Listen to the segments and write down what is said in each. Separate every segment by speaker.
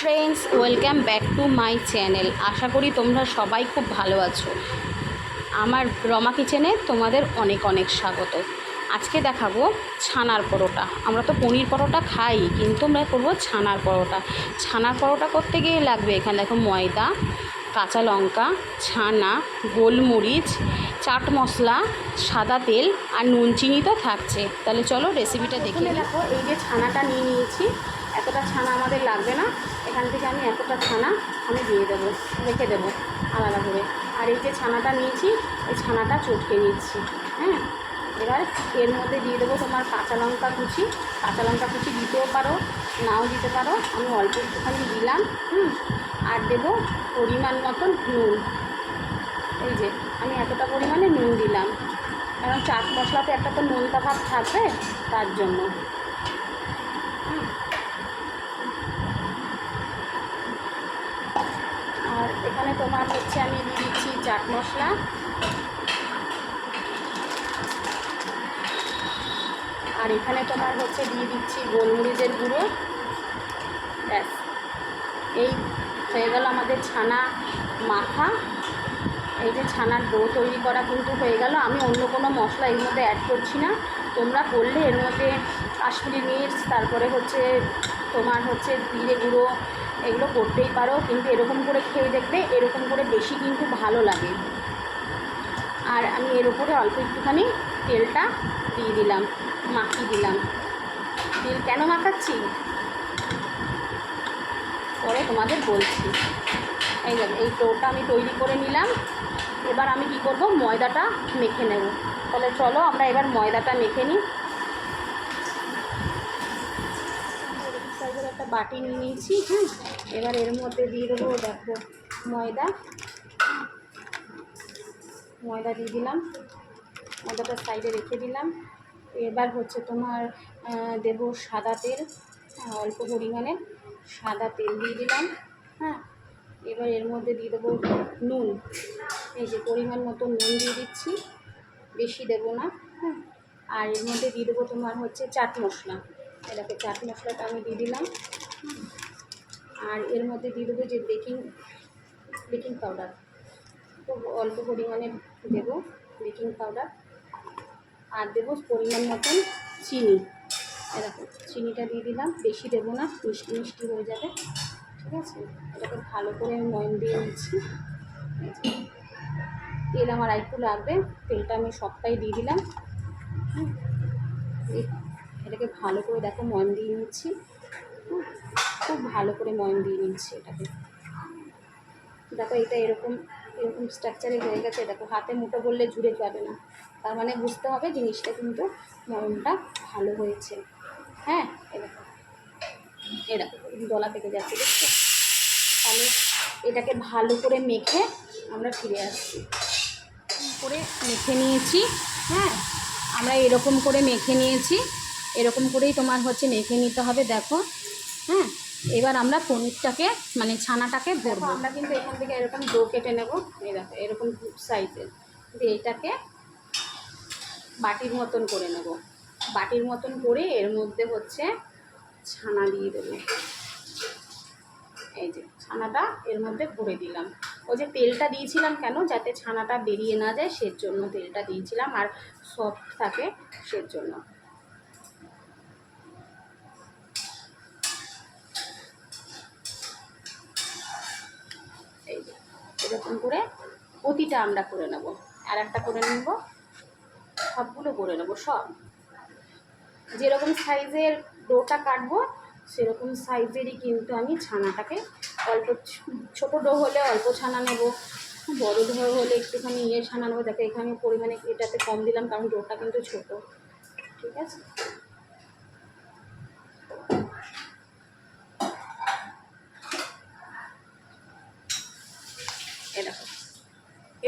Speaker 1: Friends, welcome back to my channel. আশা করি তোমরা সবাই খুব ভালো আছো। আমার রমা কিচেনে তোমাদের অনেক অনেক স্বাগত। আজকে দেখাবো ছানার পরোটা। আমরা তো পনির পরোটা খাই, কিন্তু আমরা করবো ছানার পরোটা। ছানার পরোটা করতে গিয়ে লাগবে এখানে দেখো ময়দা, কাঁচা লঙ্কা, ছানা, গোলমরিচ, চাট মশলা, সাদা তেল আর নুন চিনি তো থাকছে। তাহলে চলো রেসিপিটা দেখে দেখো। এই যে ছানাটা নিয়ে নিয়েছি, এতটা ছানা আমাদের লাগবে না। এখান থেকে আমি এতটা ছানা আমি দিয়ে দেবো, রেখে দেবো আলাদা করে। আর এই যে ছানাটা নিয়েছি, এই ছানাটা চটকে নিচ্ছি। হ্যাঁ, এবার এর মধ্যে দিয়ে দেবো তোমার কাঁচা লঙ্কা কুচি। কাঁচা লঙ্কা কুচি দিতেও পারো, নাও দিতে পারো। আমি অল্প একটুখানি দিলাম। আর দেবো পরিমাণ মতন নুন। এই যে আমি এতটা পরিমাণে নুন দিলাম, কারণ চাট মশলাতে একটা তো নোনতা ভাব থাকবে, তার জন্য। আর এখানে তোমার হচ্ছে আমি দিয়ে দিচ্ছি চাট মশলা, আর এখানে তোমার হচ্ছে দিয়ে দিচ্ছি গোলমরিচের গুঁড়ো। ব্যাস, এই হয়ে গেল আমাদের ছানা মাখা। এই যে ছানার ডো তৈরি করা কিন্তু হয়ে গেল। আমি অন্য কোনো মশলা এর মধ্যে অ্যাড করছি না। তোমরা করলে এর মধ্যে কাশ্মীরি মির্চ, তারপরে হচ্ছে তোমার হচ্ছে জিরে গুঁড়ো, এগুলো করতেই পারো, কিন্তু এরকম করে খেয়ে দেখবে, এরকম করে বেশি কিন্তু ভালো লাগে। আর আমি এর উপরে অল্প একটুখানি তেলটা দিয়ে দিলাম, মাখিয়ে দিলাম। তেল কেন মাখাচ্ছি পরে তোমাদের বলছি। এই যাবে, এই ডোটা আমি তৈরি করে নিলাম। এবার আমি কি করব, ময়দাটা মেখে নেব। তাহলে চলো আমরা এবার ময়দাটা মেখে নিই। সাইজের একটা বাটি নিয়ে নিয়েছি। এবার এর মধ্যে দিয়ে দেবো দেখো ময়দা। ময়দা দিয়ে দিলাম, ময়দাটা সাইডে রেখে দিলাম। এবার হচ্ছে তোমার দেব সাদা তেল, অল্প পরিমাণে সাদা তেল দিয়ে দিলাম। হ্যাঁ, এবার এর মধ্যে দিয়ে দেবো নুন। এই যে পরিমাণ মতো নুন দিয়ে দিচ্ছি, বেশি দেবো না। হ্যাঁ, আর এর মধ্যে দিয়ে দেবো তোমার হচ্ছে চাট মশলা। এটাকে চাট মশলাটা আমি দিয়ে দিলাম। আর এর মধ্যে দিয়ে দেবো যে বেকিং পাউডার, খুব অল্প পরিমাণে দেবো বেকিং পাউডার। আর দেবো পরিমাণ মতন চিনি। এরকম চিনিটা দিয়ে দিলাম, বেশি দেবো না, মিষ্টি মিষ্টি হয়ে যাবে। ঠিক আছে, এটাকে ভালো করে ময়ম দিয়ে নিচ্ছি। তেল আমার একটু লাগবে, তেলটা আমি সবটাই দিয়ে দিলাম। এটাকে ভালো করে দেখো ময়ম দিয়ে নিচ্ছি, খুব ভালো করে ময়ম দিয়ে নিচ্ছি এটাকে। দেখো এটা এরকম এরকম স্ট্রাকচারে হয়ে গেছে। দেখো হাতে মুঠো করলে ঝুড়ে যাবে না, তার মানে বুঝতে হবে জিনিসটা কিন্তু ময়মটা ভালো হয়েছে। হ্যাঁ, এরকম এরকম গলা থেকে যাচ্ছে, দেখছো? তাহলে এটাকে ভালো করে মেখে আমরা ফিরে আসছি। করে মেখে নিয়েছি। হ্যাঁ, আমরা এরকম করে মেখে নিয়েছি। এরকম করেই তোমার হচ্ছে মেখে নিতে হবে। দেখো, হ্যাঁ, এবার আমরা পনিরটাকে মানে ছানাটাকে ভরবো। আমরা কিন্তু এখান থেকে এরকম ডো কেটে নেব। এই দেখো এরকম সাইজের দিয়ে এটাকে বাটির মতন করে নেব। বাটির মতন করে এর মধ্যে হচ্ছে ছানা দিয়ে দেবো। এই যে ছানাটা এর মধ্যে ভরে দিলাম। ওই যে তেলটা দিয়েছিলাম কেন, যাতে ছানাটা বেরিয়ে না যায়, সের জন্য তেলটা দিয়েছিলাম, আর সফট থাকে সের জন্য। এই যে এরকম করে প্রতিটা আমরা করে নেব। আর একটা করে নেব, সবগুলো করে নেব। সব যেরকম সাইজের ডোটা কাটবো সেরকম সাইজেরই কিন্তু আমি ছানাটাকে, অল্প ছোটো ডো হলে অল্প ছানা নেব, বড় ডো হলে একটুখানি ছানা নেবো। দেখো এখানে পরিমাণে এটাতে কম দিলাম, কারণ ডোটা কিন্তু ছোটো। ঠিক আছে,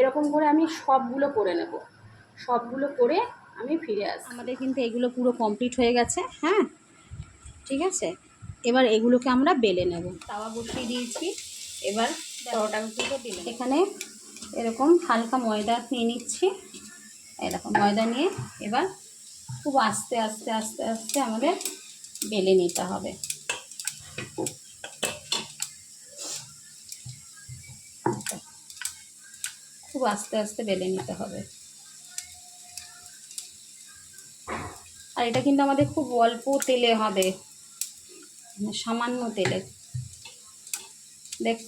Speaker 1: এরকম করে আমি সবগুলো করে নেব। সবগুলো করে আমি ফিরে আসি। আমাদের কিন্তু এগুলো পুরো কমপ্লিট হয়ে গেছে। হ্যাঁ, ঠিক আছে, এবার এগুলোকে আমরা বেলে নেব। তাওয়া বসিয়ে দিয়েছি। এবার পরোটাগুলো বেলে এখানে এরকম হালকা ময়দা নিয়ে নিচ্ছি। এরকম ময়দা নিয়ে এবার খুব আস্তে আস্তে আস্তে আস্তে আমাদের বেলে নিতে হবে। খুব আস্তে আস্তে বেলে নিতে হবে। আর এটা কিন্তু আমাদের খুব অল্প তেলে হবে, সামান্য তেলে।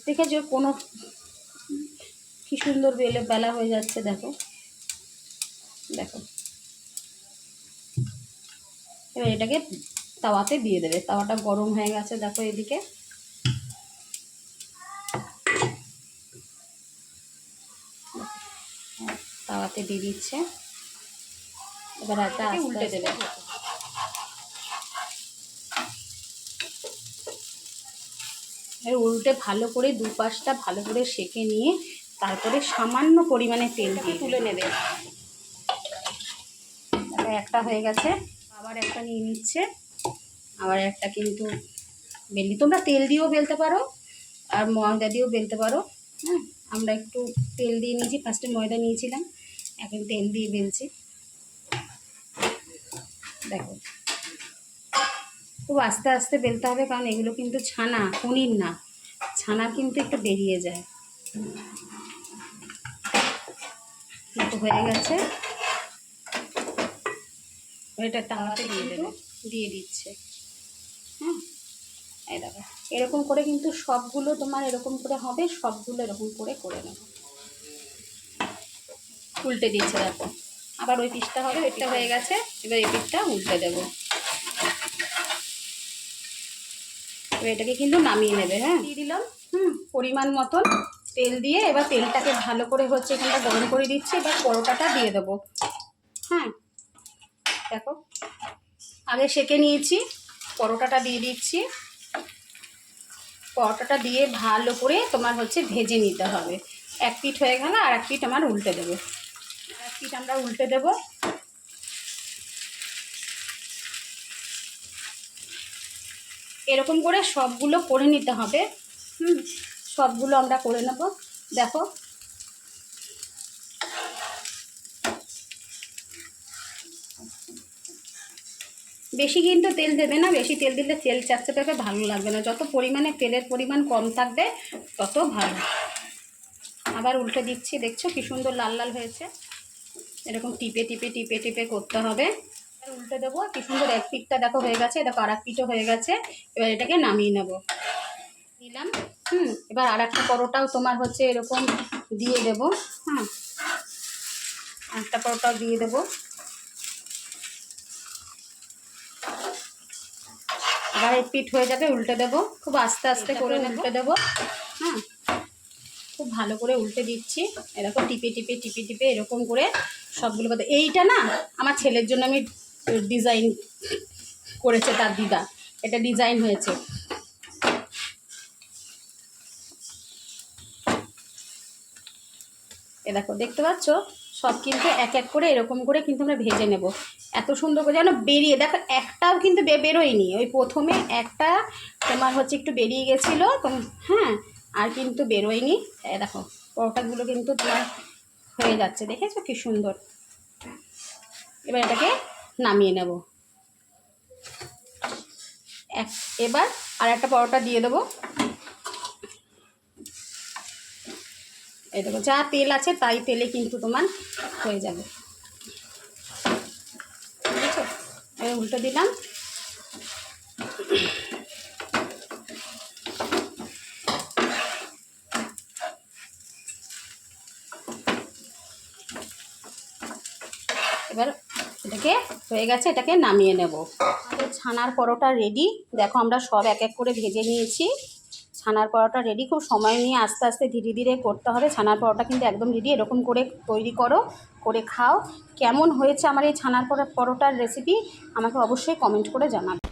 Speaker 1: দেখে যে কোনো কি সুন্দর বেলা হয়ে যাচ্ছে, দেখো দেখো। এবার এটাকে তাওয়াতে দিয়ে দেবে। তাওয়াটা গরম হয়ে গেছে, দেখো এদিকে। তাওয়াতে দিয়ে দিচ্ছে। এবার একটা উল্টে দেবে। উল্টে ভালো করে দুপাশটা ভালো করে সেঁকে নিয়ে তারপরে সামান্য পরিমাণে তেল দিয়ে তুলে নেবে। একটা হয়ে গেছে, আবার একটা নিয়ে নিচ্ছে। আবার একটা কিন্তু বেলি, তোমরা তেল দিয়েও বেলতে পারো আর ময়দা দিয়েও বেলতে পারো। হ্যাঁ, আমরা একটু তেল দিয়ে নিয়েছি, ফার্স্টে ময়দা নিয়েছিলাম, এখন তেল দিয়ে বেলছি। দেখো খুব আস্তে আস্তে বেলতে হবে, কারণ এগুলো কিন্তু ছানা, পনির না। ছানা কিন্তু একটু বেরিয়ে যায়। কিন্তু হয়ে গেছে, এটা তাওয়াতে দিয়ে দেবে, দিয়ে দিচ্ছে। হ্যাঁ, এই দেখো এরকম করে কিন্তু সবগুলো তোমার এরকম করে হবে, সবগুলো এরকম করে করে নেবো। উল্টে দিচ্ছে, দেখো আবার ওই পিসটা হবে, এটা হয়ে গেছে। এবার এই পিসটা উল্টে দেবো। এবার এটাকে কিন্তু নামিয়ে নেবে। হ্যাঁ, দিয়ে দিলাম পরিমাণ মতন তেল দিয়ে। এবার তেলটাকে ভালো করে হচ্ছে এখানটা গরম করে দিচ্ছি। এবার পরোটাটা দিয়ে দেবো। হ্যাঁ, দেখো আগে সেঁকে নিয়েছি, পরোটাটা দিয়ে দিচ্ছি। পরোটাটা দিয়ে ভালো করে তোমার হচ্ছে ভেজে নিতে হবে। এক পিঠ হয়ে গেল, আর এক পিঠ আমার উল্টে দেবো। এক পিঠ আমরা উল্টে দেবো। এরকম করে সবগুলো করে নিতে হবে। সবগুলো আমরা করে নেব। দেখো বেশি কিন্তু তেল দেবে না, বেশি তেল দিলে তেল চাচ্ছে পেঁপে ভালো লাগবে না। যত পরিমাণে তেলের পরিমাণ কম থাকবে তত ভালো। আবার উল্টে দিচ্ছি, দেখছো কি সুন্দর লাল লাল হয়েছে। এরকম টিপে টিপে টিপে টিপে করতে হবে। উল্টে দেবো, কি সুন্দর এক পিঠটা দেখো হয়ে গেছে, দেখো আর এক পিঠও হয়ে গেছে। এবার এটাকে নামিয়ে নেব। দিলাম। এবার আর একটা পরোটাও তোমার হচ্ছে এরকম দিয়ে দেবো। হ্যাঁ, একটা পরোটাও দিয়ে দেবো। এবার এক পিঠ হয়ে যাবে, উল্টে দেবো। খুব আস্তে আস্তে করে উল্টে দেবো। হ্যাঁ, খুব ভালো করে উল্টে দিচ্ছি। এরকম টিপে টিপে টিপে টিপে এরকম করে সবগুলো। এইটা না আমার ছেলের জন্য আমি ডিজাইন করেছে, তার দিদা, এটা ডিজাইন হয়েছে। এ দেখো, দেখতে পাচ্ছ সব কিন্তু এক এক করে এরকম করে কিন্তু আমরা ভেজে নেব। এত সুন্দর করে যেন বেরিয়ে, দেখো একটাও কিন্তু বেরোয়নি। ওই প্রথমে একটা তোমার হচ্ছে একটু বেরিয়ে গেছিলো, হ্যাঁ, আর কিন্তু বেরোয়নি। দেখো পরোটাগুলো কিন্তু তোমার হয়ে যাচ্ছে, দেখেছো কি সুন্দর। এবার এটাকে নামিয়ে নেব। এবার আর একটা পরোটা দিয়ে দেবো। এই দেখো যা তেল আছে তাই তেলে কিন্তু তোমার হয়ে যাবে, বুঝেছো। উল্টে দিলাম। এবার এটাকে হয়ে গেছে, এটাকে নামিয়ে নেব। আমাদের ছানার পরোটা রেডি। দেখো আমরা সব এক এক করে ভেজে নিয়েছি। ছানার পরোটা রেডি। খুব সময় নিয়ে আস্তে আস্তে ধীরে ধীরে করতে হবে। ছানার পরোটা কিন্তু একদম রেডি। এরকম করে তৈরি করো, করে খাও। কেমন হয়েছে আমার এই ছানার পরোটার রেসিপি আমাকে অবশ্যই কমেন্ট করে জানাবে।